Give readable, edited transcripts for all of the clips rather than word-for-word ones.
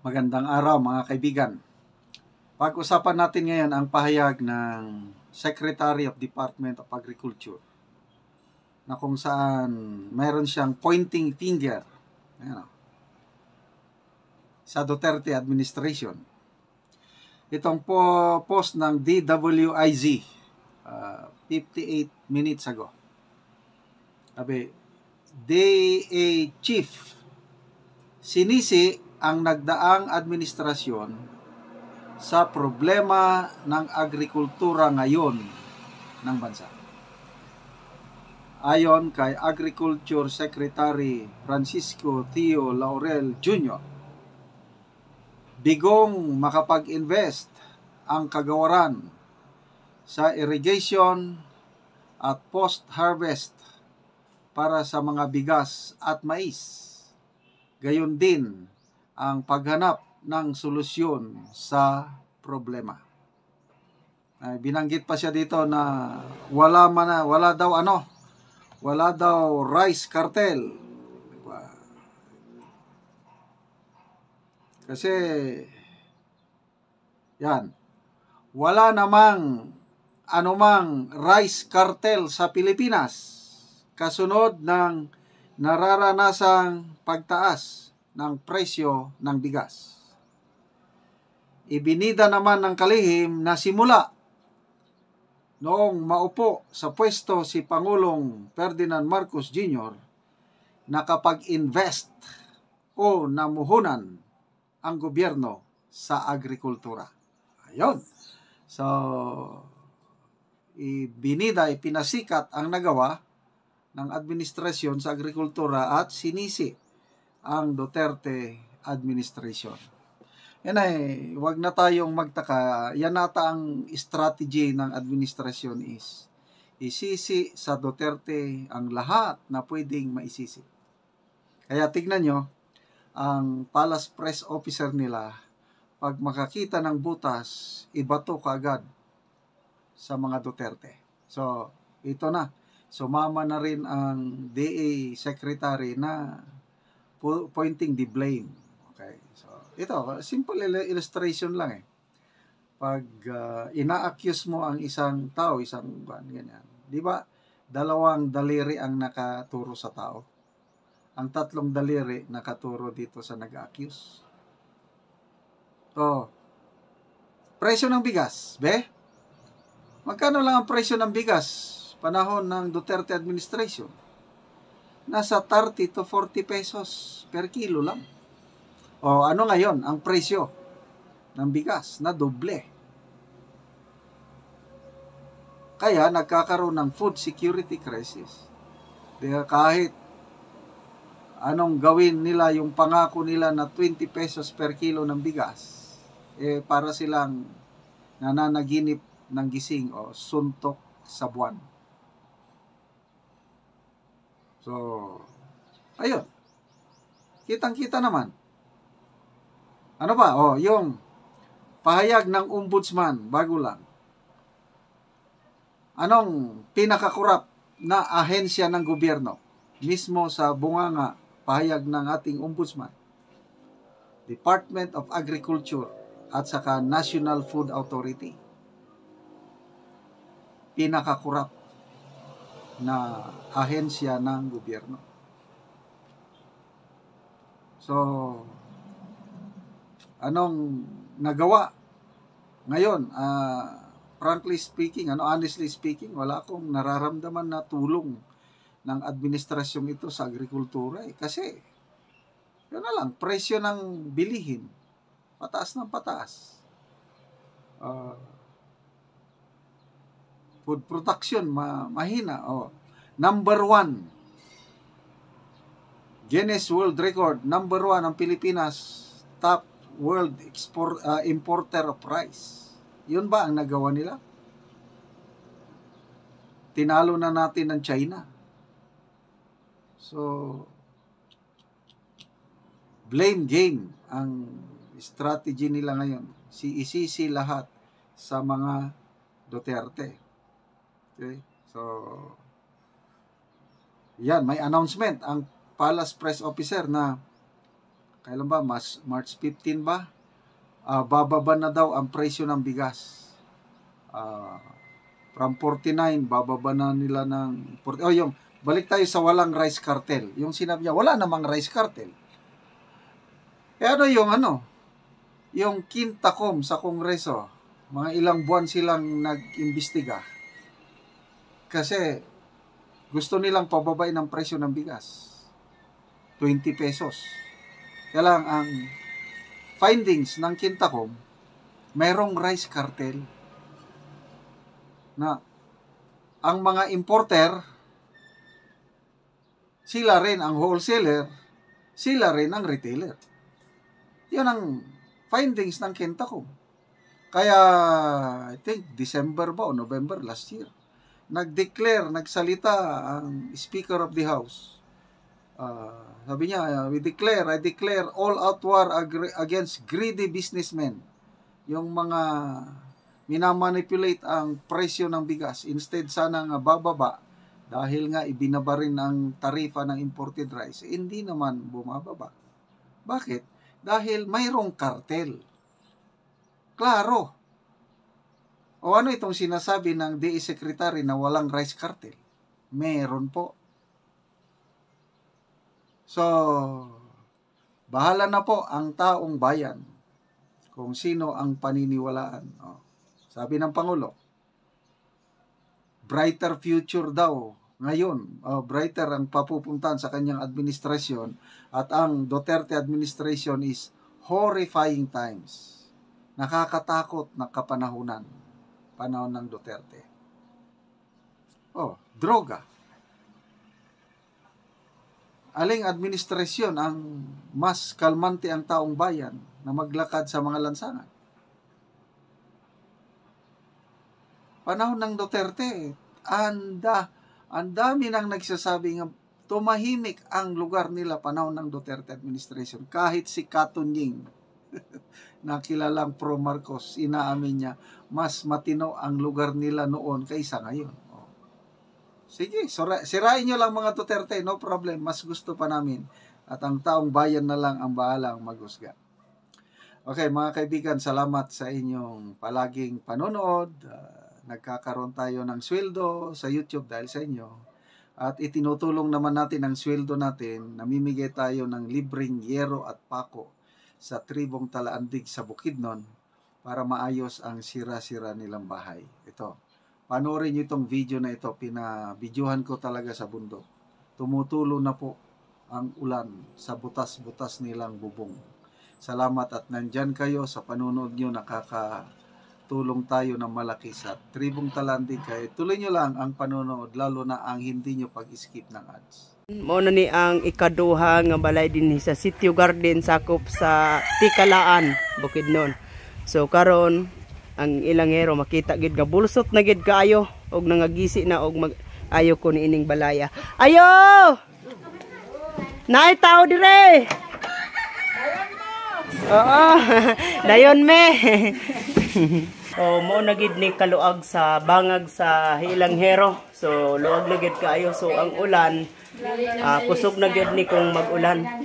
Magandang araw mga kaibigan. Pag-usapan natin ngayon ang pahayag ng Secretary of Department of Agriculture na kung saan mayroon siyang pointing finger sa Duterte administration. Itong post ng DWIZ 58 minutes ago. Sabi, DA Chief, sinisi ang nagdaang administrasyon sa problema ng agrikultura ngayon ng bansa. Ayon kay Agriculture Secretary Francisco Tio Laurel Jr., bigong makapag-invest ang kagawaran sa irrigation at post-harvest para sa mga bigas at mais. Gayon din ang paghanap ng solusyon sa problema. Binanggit pa siya dito na wala daw rice cartel. Kasi wala namang anumang rice cartel sa Pilipinas kasunod ng nararanasang pagtaas ng presyo ng bigas. Ibinida naman ng kalihim na simula noong maupo sa pwesto si Pangulong Ferdinand Marcos Jr. nakapag-invest o namuhunan ang gobyerno sa agrikultura. Ayun. So, ipinasikat ang nagawa ng administrasyon sa agrikultura at sinisi ang Duterte administration. Yan ay, wag na tayong magtaka. Yan nata ang strategy ng administrasyon is isisi sa Duterte ang lahat na pwedeng maisisi. Kaya tignan nyo, ang Palace Press Officer nila, pag makakita ng butas, ibato kaagad sa mga Duterte. So, ito na. Sumama na rin ang DA Secretary na pointing the blame. Okay. So, ito, simple illustration lang eh. Pag ina-accuse mo ang isang tao, ganyan. Di ba, dalawang daliri ang nakaturo sa tao. Ang tatlong daliri nakaturo dito sa nag-accuse. So, presyo ng bigas, magkano lang ang presyo ng bigas panahon ng Duterte administration? Nasa 30 to 40 pesos per kilo lang. O ano ngayon ang presyo ng bigas? Na doble. Kaya nagkakaroon ng food security crisis. Kaya kahit anong gawin nila, yung pangako nila na 20 pesos per kilo ng bigas, para silang nananaginip ng gising o suntok sa buwan. So, ayun. Kitang-kita naman. Ano ba? Yung pahayag ng ombudsman, bago lang. Anong pinakakurap na ahensya ng gobyerno? Mismo sa bunganga, pahayag ng ating ombudsman. Department of Agriculture at saka National Food Authority. Pinakakurap na ahensya ng gobyerno. So, anong nagawa? Ngayon, frankly speaking, honestly speaking, wala akong nararamdaman na tulong ng administrasyong ito sa agrikultura. Kasi, yun na lang, presyo ng bilihin, pataas ng pataas. Food production, mahina. Number 1, Guinness World Record, number 1 ang Pilipinas, top world importer of rice. Yun ba ang nagawa nila? Tinalo na natin ng China. So, blame game ang strategy nila ngayon. Isisi lahat sa mga Duterte. Okay? So, yan, may announcement ang Palace Press Officer na kailan ba? March 15 ba? Bababa na daw ang presyo ng bigas. From 49, bababa na nila ng 40. Yung balik tayo sa walang rice cartel. Yung sinabi niya, wala namang rice cartel. Yung Quintacom sa Kongreso, mga ilang buwan silang nag-imbestiga. Kasi gusto nilang pababain ang presyo ng bigas. 20 pesos. Kaya lang ang findings ng Quintacom, mayroong rice cartel na ang mga importer, sila rin ang wholesaler, sila rin ang retailer. Yan ang findings ng Quintacom. Kaya, I think, December ba o November last year, nagsalita ang Speaker of the House. Sabi niya, I declare all-out war against greedy businessmen. Yung mga minamanipulate ang presyo ng bigas. Instead, sana nga bababa dahil nga ibinaba rin ang tarifa ng imported rice. Hindi naman bumababa. Bakit? Dahil mayroong kartel. Klaro. O ano itong sinasabi ng DE Secretary na walang rice cartel? Meron po. So, bahala na po ang taong bayan kung sino ang paniniwalaan. Sabi ng Pangulo, brighter future daw ngayon. Brighter ang papupuntahan sa kanyang administrasyon at ang Duterte administration is horrifying times. Nakakatakot na kapanahunan. Panahon ng Duterte. Droga. Aling administrasyon ang mas kalmante ang taong bayan na maglakad sa mga lansangan? Panahon ng Duterte, ang dami nang nagsasabi ng tumahimik ang lugar nila panahon ng Duterte administration. Kahit si Katunying, na kilalang pro Marcos, inaamin niya, mas matino ang lugar nila noon kaysa ngayon. Sige, sirain nyo lang mga Duterte, no problem, mas gusto pa namin. At ang taong bayan na lang ang bahalang maghusga. Okay, mga kaibigan, salamat sa inyong palaging panonood. Nagkakaroon tayo ng sweldo sa YouTube dahil sa inyo. At itinutulong naman natin ang sweldo natin. Namimigay tayo ng libreng yero at pako sa tribong Talaandig sa Bukidnon para maayos ang sira-sira nilang bahay. Ito, panoorin nyo itong video na ito. Pinabidyohan ko talaga sa bundok. Tumutulo na po ang ulan sa butas-butas nilang bubong. Salamat at nandyan kayo sa panonood nyo. Nakakatulong tayo ng malaki sa tribong Talaandig. Kaya tuloy nyo lang ang panonood, lalo na ang hindi nyo pag-skip ng ads. Mao na ni ang ikaduha nga balay din sa Sitio Garden sakop sa Tikalaan, Bukidnon. So karon ang ilang hero makita gid nga bulsot na gid kaayo og nangagisi na og ayo ko ni ining balaya. Ayo! Naay tao dire. Oo. Dayon me. So mo na gid ni kaluag sa bangag sa ilang hero. So luag na gid kaayo. So ang ulan kusog na gyud ni kung mag-ulan.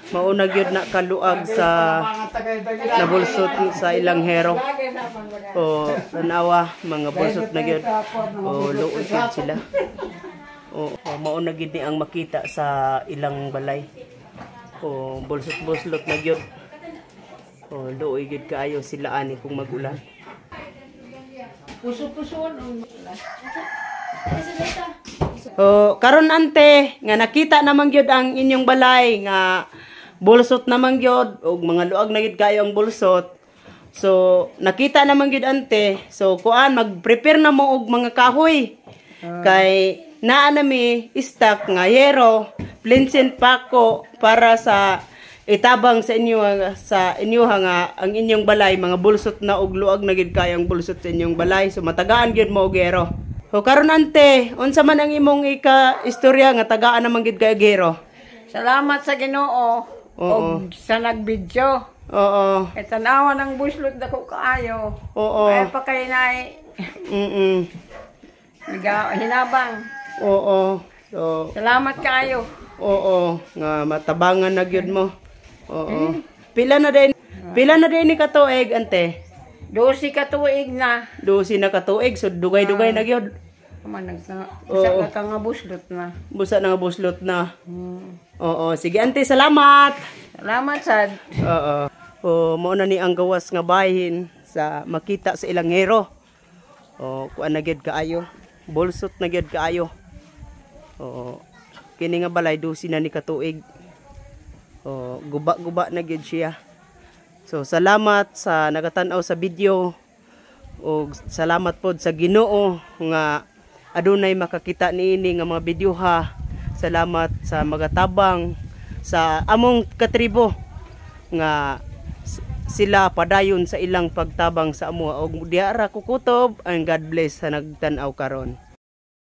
Mauna gyud na kaluag sa nabulsot sa ilang hero. O tanawa mga bulsot na gyud. O luod gyud sila. O mauna gyud ni ang makita sa ilang balay. O bulsot-bulsot na gyud. O luoy gyud kaayo sila ani kung mag-ulan. Puso-puson. Karon ante nga nakita naman gyud ang inyong balay nga bulsot naman gyud og mga luag na gyud kayo ang bulsot. So nakita naman gyud ante. So kuan mag-prepare na mo og mga kahoy. Kay naa nami stock nga yero, plinsin pako para sa itabang sa inyo nga ang inyong balay mga bulsot na og luag na gyud kayo ang bulsot sa inyong balay. So matagaan gyud mo og yero. O karon ante, unsa man ang imong istorya nga tagaan naman gid kay gero? Salamat sa Ginoo. O sa nagbidyo. Oo. Kay tanawa ng buslot dako kaayo. Oo. Ay pa kay nay. Hinabang. Oo. So salamat kaayo. oo, nga matabangan na gyud mo. Oo. Pila na din ni katuig ante. 12 ka tuig na. 12 na katuig so dugay-dugay na gyud. Kaman Oo. isa ka nga buslot na. Busa na nga buslot na. Oo, sige ante, salamat. Salamat sad. Oo. O mao na ni ang gawas nga bahin sa makita sa ilang hero. O kuan na gyud kaayo. Bolsot na gyud kaayo. O kini nga balay 12 na ni katuig. O guba-guba na gyud siya. So salamat sa nagatan-aw sa video. O salamat pod sa Ginoo nga adunay makakita niini nga mga video ha. Salamat sa magatabang sa among katribo nga sila padayon sa ilang pagtabang sa amo og diara kukutob and God bless sa nagtan-aw karon.